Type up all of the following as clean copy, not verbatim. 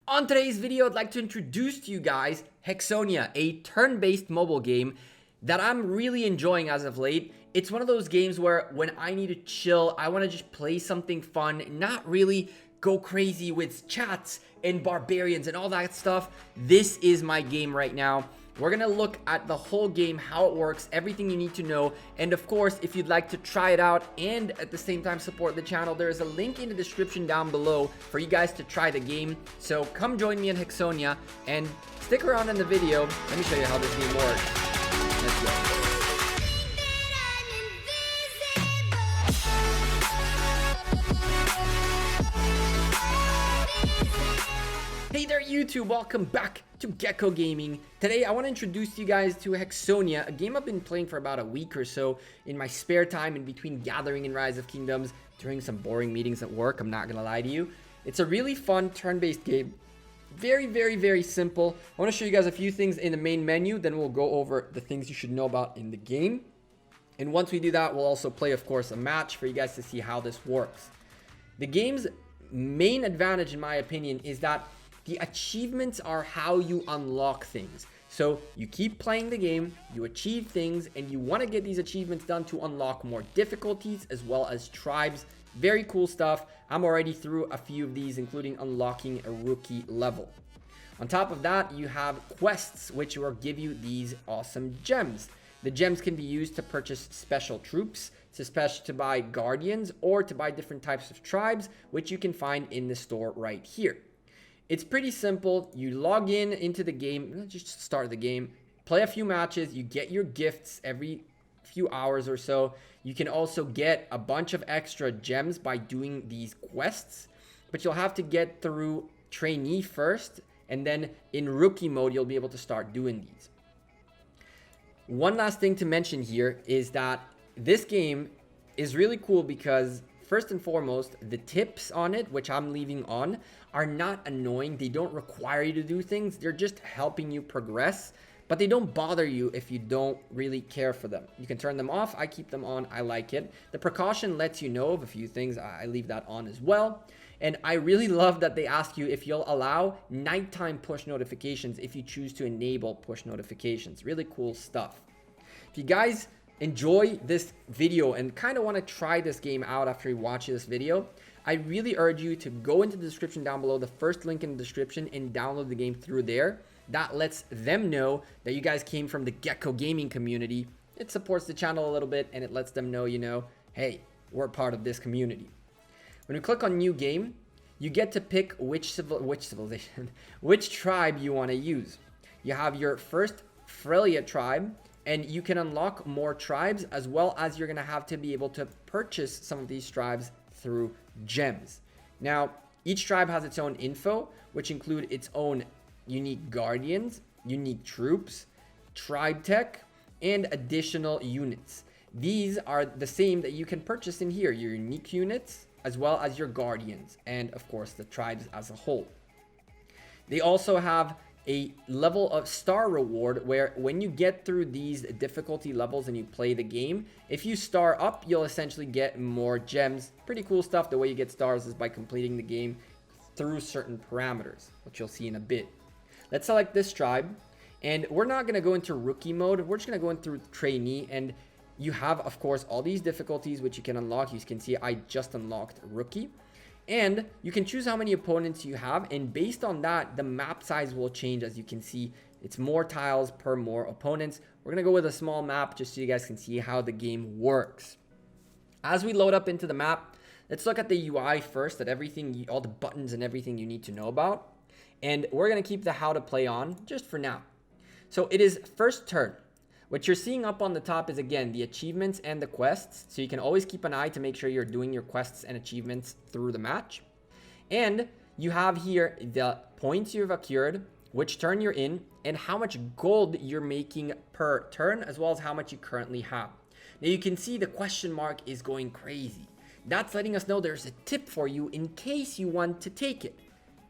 On today's video, I'd like to introduce to you guys Hexonia, a turn-based mobile game that I'm really enjoying as of late. It's one of those games where when I need to chill, I want to just play something fun, not really go crazy with chats and barbarians and all that stuff. This is my game right now. We're gonna look at the whole game, how it works, everything you need to know, and of course, if you'd like to try it out and at the same time support the channel, there is a link in the description down below for you guys to try the game. So come join me in Hexonia and stick around in the video. Let me show you how this game works. Let's go. Hey there YouTube, welcome back to Gekko Gaming. Today I want to introduce you guys to Hexonia, a game I've been playing for about a week or so in my spare time in between Gathering and Rise of Kingdoms, during some boring meetings at work, I'm not gonna lie to you. It's a really fun turn-based game. Very simple. I want to show you guys a few things in the main menu, then we'll go over the things you should know about in the game. And once we do that, we'll also play, of course, a match for you guys to see how this works. The game's main advantage, in my opinion, is that the achievements are how you unlock things. So you keep playing the game, you achieve things, and you want to get these achievements done to unlock more difficulties as well as tribes. Very cool stuff. I'm already through a few of these, including unlocking a rookie level. On top of that, you have quests, which will give you these awesome gems. The gems can be used to purchase special troops, to buy guardians, or to buy different types of tribes, which you can find in the store right here. It's pretty simple. You log in into the game, just start the game, play a few matches, you get your gifts every few hours or so. You can also get a bunch of extra gems by doing these quests, but you'll have to get through trainee first, and then in rookie mode, you'll be able to start doing these. One last thing to mention here is that this game is really cool because first and foremost, the tips on it, which I'm leaving on, are not annoying. They don't require you to do things. They're just helping you progress, but they don't bother you if you don't really care for them. You can turn them off. I keep them on. I like it. The precaution lets you know of a few things. I leave that on as well. And I really love that they ask you if you'll allow nighttime push notifications if you choose to enable push notifications. Really cool stuff. If you guys enjoy this video and kind of want to try this game out after you watch this video, I really urge you to go into the description down below, the first link in the description, and download the game through there. That lets them know that you guys came from the Gekko gaming community. It supports the channel a little bit, and it lets them know, hey, we're part of this community. When you click on new game, you get to pick which civilization, which tribe you want to use. You have your first Frelia tribe, and you can unlock more tribes, as well as you're going to have to be able to purchase some of these tribes through gems. Now, each tribe has its own info, which include its own unique guardians, unique troops, tribe tech, and additional units. These are the same that you can purchase in here, your unique units, as well as your guardians, and of course the tribes as a whole. They also have a level of star reward where when you get through these difficulty levels and you play the game, if you star up, you'll essentially get more gems. Pretty cool stuff. The way you get stars is by completing the game through certain parameters, which you'll see in a bit. Let's select this tribe, and we're not going to go into rookie mode. We're just going to go in through trainee, and you have, of course, all these difficulties which you can unlock. You can see I just unlocked rookie. And you can choose how many opponents you have, and based on that, the map size will change. As you can see, it's more tiles per more opponents. We're gonna go with a small map just so you guys can see how the game works. As we load up into the map, let's look at the UI first, at everything, all the buttons and everything you need to know about. And we're gonna keep the how to play on just for now. So it is first turn. What you're seeing up on the top is, again, the achievements and the quests. So you can always keep an eye to make sure you're doing your quests and achievements through the match. And you have here the points you've accrued, which turn you're in, and how much gold you're making per turn, as well as how much you currently have. Now you can see the question mark is going crazy. That's letting us know there's a tip for you in case you want to take it.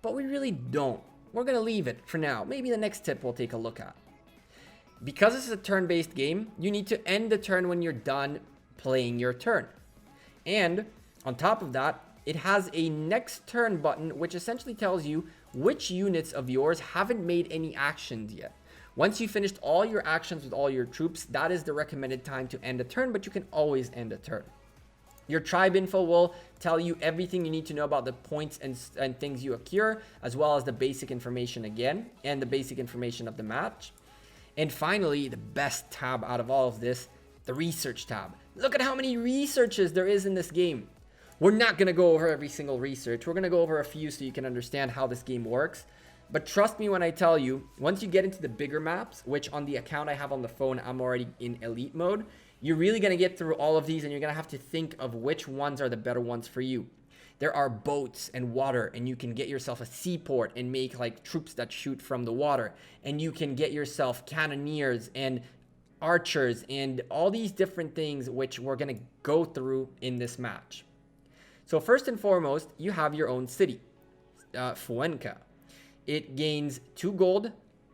But we really don't. We're going to leave it for now. Maybe the next tip we'll take a look at. Because this is a turn-based game, you need to end the turn when you're done playing your turn. And on top of that, it has a next turn button, which essentially tells you which units of yours haven't made any actions yet. Once you finished all your actions with all your troops, that is the recommended time to end a turn, but you can always end a turn. Your tribe info will tell you everything you need to know about the points and things you occur, as well as the basic information again, and the basic information of the match. And finally, the best tab out of all of this, the research tab. Look at how many researches there is in this game. We're not going to go over every single research. We're going to go over a few so you can understand how this game works. But trust me when I tell you, once you get into the bigger maps, which on the account I have on the phone, I'm already in elite mode, you're really going to get through all of these and you're going to have to think of which ones are the better ones for you. There are boats and water, and you can get yourself a seaport and make like troops that shoot from the water. And you can get yourself cannoneers and archers and all these different things which we're going to go through in this match. So first and foremost, you have your own city, Fuenca. It gains 2 gold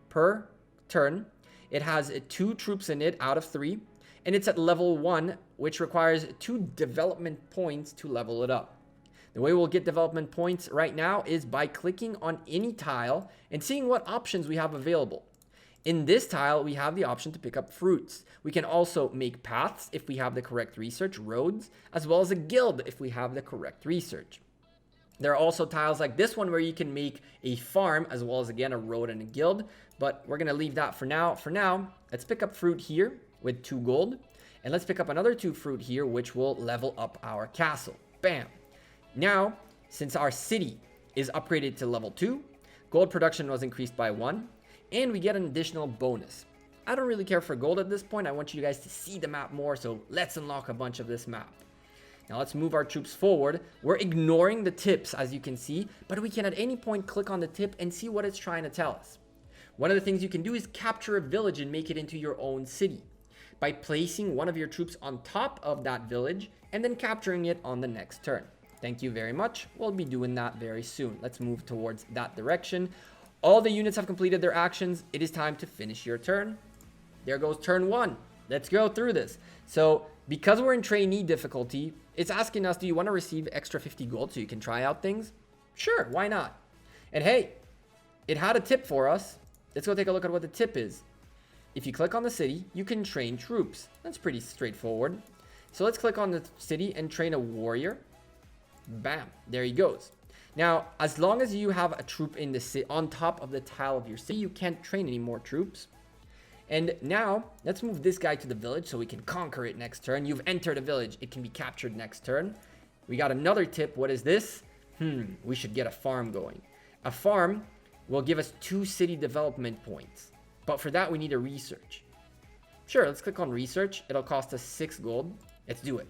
per turn. It has 2 troops in it out of 3. And it's at level 1, which requires 2 development points to level it up. The way we'll get development points right now is by clicking on any tile and seeing what options we have available. In this tile, we have the option to pick up fruits. We can also make paths if we have the correct research, roads, as well as a guild if we have the correct research. There are also tiles like this one where you can make a farm as well as, again, a road and a guild. But we're going to leave that for now. For now, let's pick up fruit here with 2 gold. And let's pick up another 2 fruit here, which will level up our castle. Bam. Now, since our city is upgraded to level 2, gold production was increased by 1. And we get an additional bonus. I don't really care for gold at this point. I want you guys to see the map more. So let's unlock a bunch of this map. Now let's move our troops forward. We're ignoring the tips, as you can see, but we can at any point click on the tip and see what it's trying to tell us. One of the things you can do is capture a village and make it into your own city by placing one of your troops on top of that village and then capturing it on the next turn. Thank you very much. We'll be doing that very soon. Let's move towards that direction. All the units have completed their actions. It is time to finish your turn. There goes turn 1. Let's go through this. So because we're in trainee difficulty, it's asking us, do you want to receive extra 50 gold so you can try out things? Sure, why not? And hey, it had a tip for us. Let's go take a look at what the tip is. If you click on the city, you can train troops. That's pretty straightforward. So let's click on the city and train a warrior. Bam, there he goes. Now, as long as you have a troop in the city on top of the tile of your city, you can't train any more troops. And now, let's move this guy to the village so we can conquer it next turn. You've entered a village. It can be captured next turn. We got another tip. What is this? We should get a farm going. A farm will give us 2 city development points. But for that, we need a research. Sure, let's click on research. It'll cost us 6 gold. Let's do it.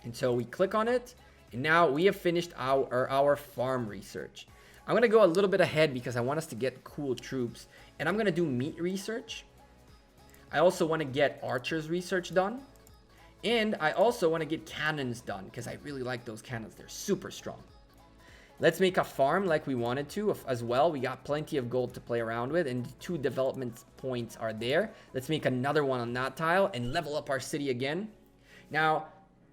And so we click on it. And now we have finished our farm research. I'm going to go a little bit ahead because I want us to get cool troops. And I'm going to do meat research. I also want to get archers research done. And I also want to get cannons done because I really like those cannons. They're super strong. Let's make a farm like we wanted to as well. We got plenty of gold to play around with and 2 development points are there. Let's make another one on that tile and level up our city again. Now,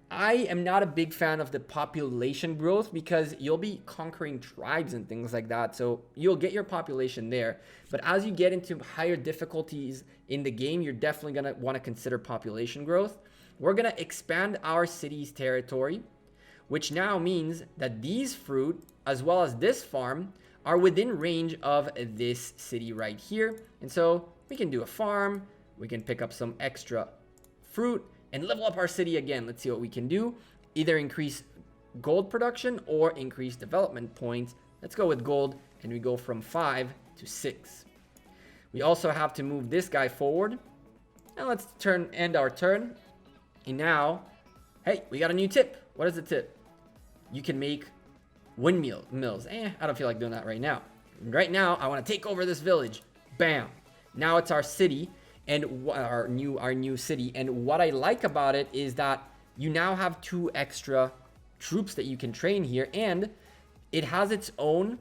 I am not a big fan of the population growth because you'll be conquering tribes and things like that. So you'll get your population there. But as you get into higher difficulties in the game, you're definitely going to want to consider population growth. We're going to expand our city's territory, which now means that these fruit, as well as this farm, are within range of this city right here. And so we can do a farm. We can pick up some extra fruit and level up our city again. Let's see what we can do. Either increase gold production or increase development points. Let's go with gold, and we go from 5 to 6. We also have to move this guy forward. Now let's end our turn. And now, hey, we got a new tip. What is the tip? You can make windmills. I don't feel like doing that right now. Right now, I want to take over this village. Bam. Now it's our city. And our new city. And what I like about it is that you now have 2 extra troops that you can train here, and it has its own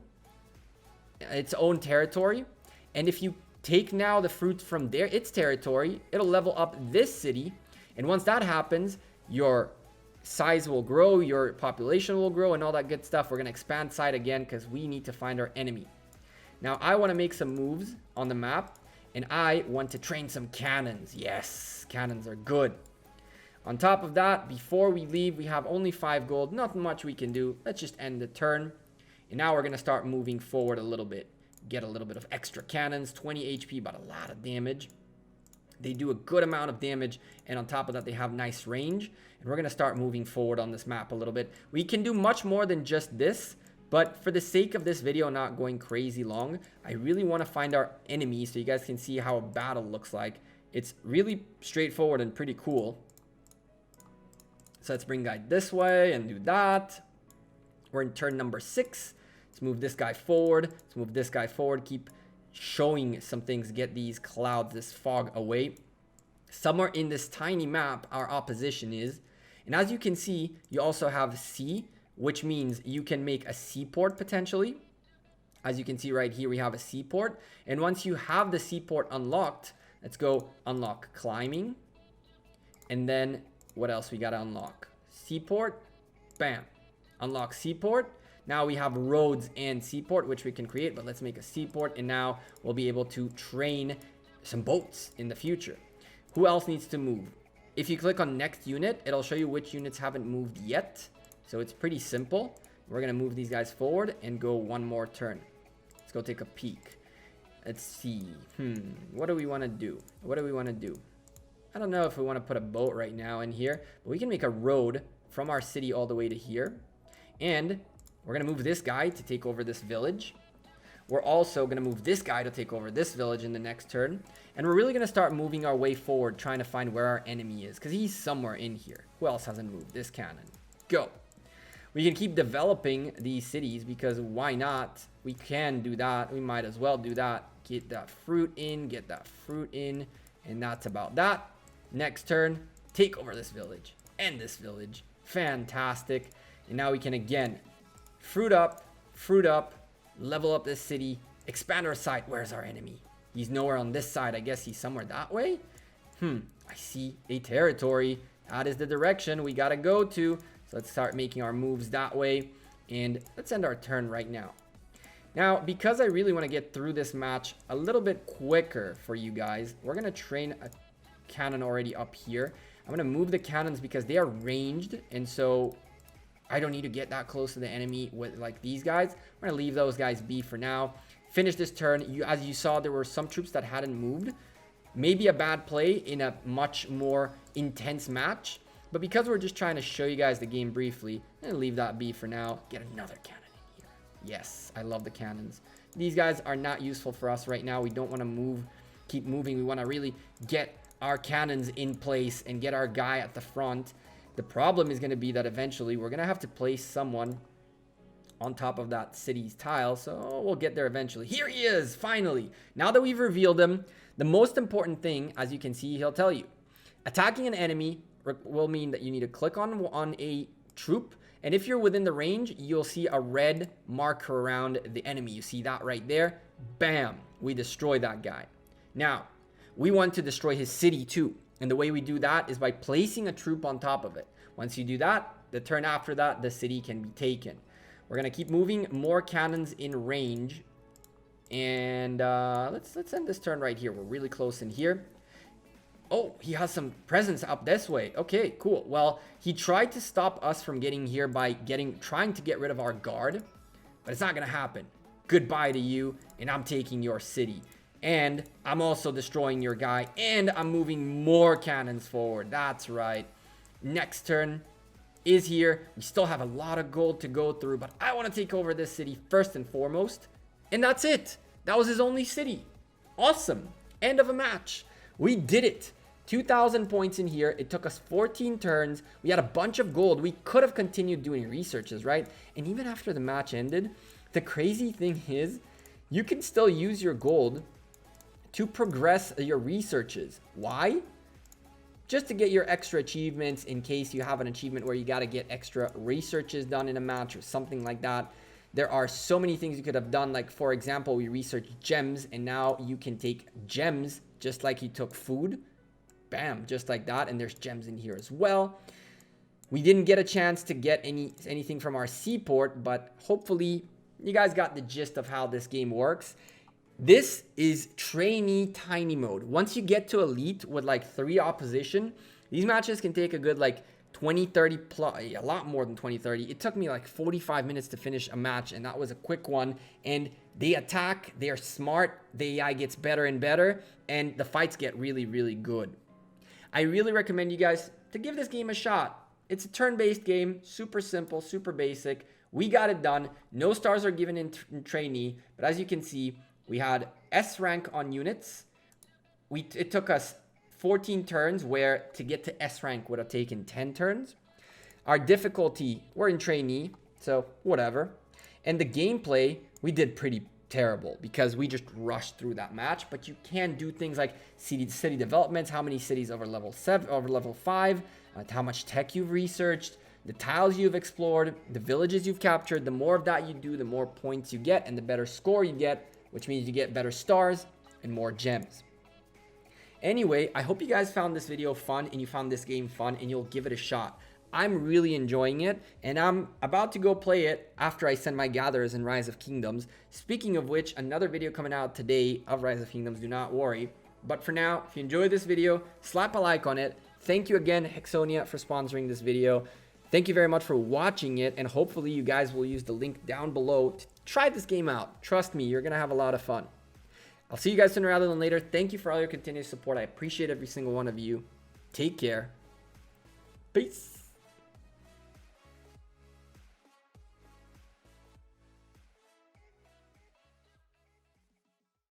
territory. And if you take now the fruits from its territory, it'll level up this city. And once that happens, your size will grow, your population will grow, and all that good stuff. We're gonna expand side again because we need to find our enemy. Now I want to make some moves on the map, and I want to train some cannons. Yes, cannons are good. On top of that, before we leave, we have only 5 gold. Not much we can do. Let's just end the turn. And now we're going to start moving forward a little bit. Get a little bit of extra cannons. 20 HP, but a lot of damage. They do a good amount of damage. And on top of that, they have nice range. And we're going to start moving forward on this map a little bit. We can do much more than just this. But for the sake of this video not going crazy long, I really want to find our enemy so you guys can see how a battle looks like. It's really straightforward and pretty cool. So let's bring guy this way and do that. We're in turn number 6. Let's move this guy forward. Let's move this guy forward. Keep showing some things. Get these clouds, this fog away. Somewhere in this tiny map, our opposition is. And as you can see, you also have sea, which means you can make a seaport potentially. As you can see right here, we have a seaport. And once you have the seaport unlocked, let's go unlock climbing. And then what else we got to unlock? Seaport. Bam. Unlock seaport. Now we have roads and seaport, which we can create, but let's make a seaport. And now we'll be able to train some boats in the future. Who else needs to move? If you click on next unit, it'll show you which units haven't moved yet. So it's pretty simple. We're going to move these guys forward and go one more turn. Let's go take a peek. Let's see. What do we want to do? What do we want to do? I don't know if we want to put a boat right now in here, but we can make a road from our city all the way to here. And we're going to move this guy to take over this village. We're also going to move this guy to take over this village in the next turn. And we're really going to start moving our way forward, trying to find where our enemy is, because he's somewhere in here. Who else hasn't moved? This cannon. Go. We can keep developing these cities, because why not? We can do that. We might as well do that. Get that fruit in, get that fruit in. And that's about that. Next turn, take over this village. End this village. Fantastic. And now we can again fruit up, level up this city, expand our site. Where's our enemy? He's nowhere on this side. I guess he's somewhere that way. I see a territory. That is the direction we gotta go to. So let's start making our moves that way. And let's end our turn right now. Now, because I really want to get through this match a little bit quicker for you guys, we're gonna train a cannon already up here. I'm gonna move the cannons because they are ranged, and so I don't need to get that close to the enemy with like these guys. I'm gonna leave those guys be for now. Finish this turn. As you saw, there were some troops that hadn't moved. Maybe a bad play in a much more intense match, but because we're just trying to show you guys the game briefly, I'm gonna leave that be for now. Get another cannon in here. Yes, I love the cannons. These guys are not useful for us right now. We don't want to keep moving. We want to really get our cannons in place and get our guy at the front. The problem is going to be that eventually we're going to have to place someone on top of that city's tile. So we'll get there eventually. Here he is, finally. Now that we've revealed him, the most important thing, as you can see, he'll tell you. Attacking an enemy will mean that you need to click on a troop. And if you're within the range, you'll see a red marker around the enemy. You see that right there? Bam. We destroy that guy. Now, we want to destroy his city too. And the way we do that is by placing a troop on top of it. Once you do that, the turn after that, the city can be taken. We're going to keep moving more cannons in range. And let's end this turn right here. We're really close in here. Oh, he has some presence up this way. Okay, cool. Well, he tried to stop us from getting here by trying to get rid of our guard. But it's not going to happen. Goodbye to you, and I'm taking your city. And I'm also destroying your guy, and I'm moving more cannons forward. That's right. Next turn is here. We still have a lot of gold to go through, but I want to take over this city first and foremost. And that's it. That was his only city. Awesome. End of a match. We did it. 2,000 points in here. It took us 14 turns. We had a bunch of gold. We could have continued doing researches, right? And even after the match ended, the crazy thing is you can still use your gold to progress your researches. Why? Just to get your extra achievements in case you have an achievement where you got to get extra researches done in a match or something like that. There are so many things you could have done. Like, for example, we researched gems, and now you can take gems just like you took food. Bam, just like that. And there's gems in here as well. We didn't get a chance to get anything from our seaport, but hopefully you guys got the gist of how this game works. This is trainee tiny mode. Once you get to elite with like 3 opposition, these matches can take a good like 20, 30 plus, a lot more than 20, 30. It took me like 45 minutes to finish a match, and that was a quick one. And they attack, they are smart, the AI gets better and better, and the fights get really, really good. I really recommend you guys to give this game a shot. It's a turn-based game, super simple, super basic. We got it done. No stars are given in trainee, but as you can see, we had S rank on units. It took us 14 turns, where to get to S rank would have taken 10 turns. Our difficulty, we're in trainee, so whatever. And the gameplay, we did pretty terrible because we just rushed through that match. But you can do things like city developments, how many cities over level 7, over level 5, how much tech you've researched, the tiles you've explored, the villages you've captured. The more of that you do, the more points you get and the better score you get, which means you get better stars and more gems. Anyway, I hope you guys found this video fun and you found this game fun and you'll give it a shot. I'm really enjoying it, and I'm about to go play it after I send my gatherers in Rise of Kingdoms. Speaking of which, another video coming out today of Rise of Kingdoms, do not worry. But for now, if you enjoyed this video, slap a like on it. Thank you again, Hexonia, for sponsoring this video. Thank you very much for watching it, and hopefully you guys will use the link down below to try this game out. Trust me, you're going to have a lot of fun. I'll see you guys sooner rather than later. Thank you for all your continued support. I appreciate every single one of you. Take care. Peace.